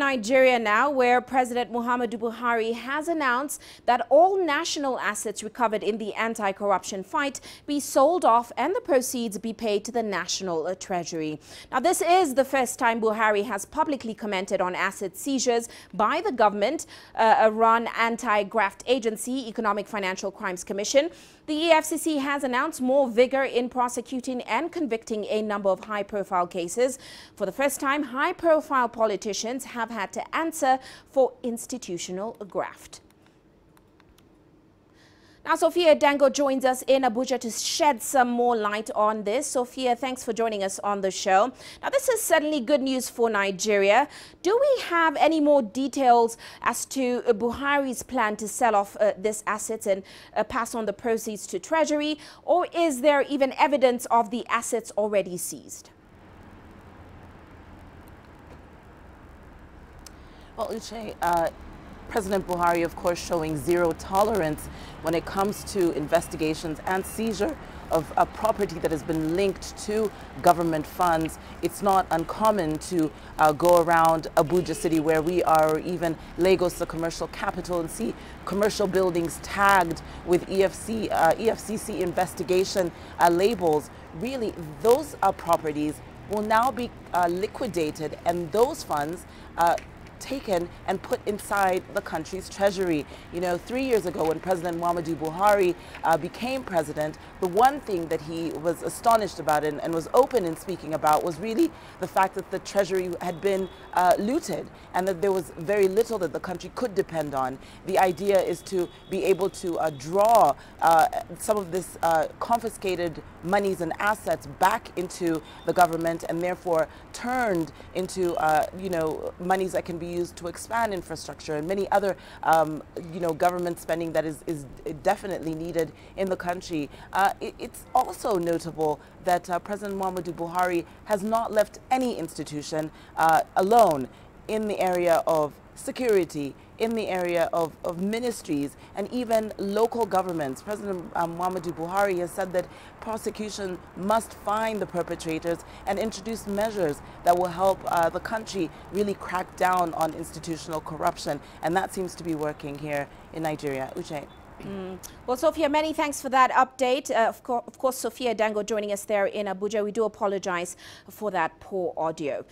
Nigeria now, where President Muhammadu Buhari has announced that all national assets recovered in the anti-corruption fight be sold off and the proceeds be paid to the national treasury. Now, this is the first time Buhari has publicly commented on asset seizures by the government-run anti-graft agency, Economic Financial Crimes Commission. The EFCC has announced more vigor in prosecuting and convicting a number of high-profile cases. For the first time, high-profile politicians have had to answer for institutional graft. Now, Sophia Dango joins us in Abuja to shed some more light on this. Sophia, thanks for joining us on the show. Now, this is certainly good news for Nigeria. Do we have any more details as to Buhari's plan to sell off these assets and pass on the proceeds to Treasury? Or is there even evidence of the assets already seized? Well, Uche, President Buhari, of course, showing zero tolerance when it comes to investigations and seizure of a property that has been linked to government funds. It's not uncommon to go around Abuja City, where we are, or even Lagos, the commercial capital, and see commercial buildings tagged with EFCC investigation labels. Really, those properties will now be liquidated, and those funds taken and put inside the country's treasury. You know, 3 years ago when President Muhammadu Buhari became president, the one thing that he was astonished about and was open in speaking about was really the fact that the treasury had been looted and that there was very little that the country could depend on. The idea is to be able to draw some of this confiscated monies and assets back into the government, and therefore turned into you know, monies that can be used to expand infrastructure and many other you know, government spending that is definitely needed in the country. It's also notable that President Muhammadu Buhari has not left any institution alone in the area of security, in the area of ministries, and even local governments. President Muhammadu Buhari has said that prosecution must find the perpetrators and introduce measures that will help the country really crack down on institutional corruption. And that seems to be working here in Nigeria. Uche. Well, Sophia, many thanks for that update. Of course, Sophia Dango joining us there in Abuja. We do apologize for that poor audio.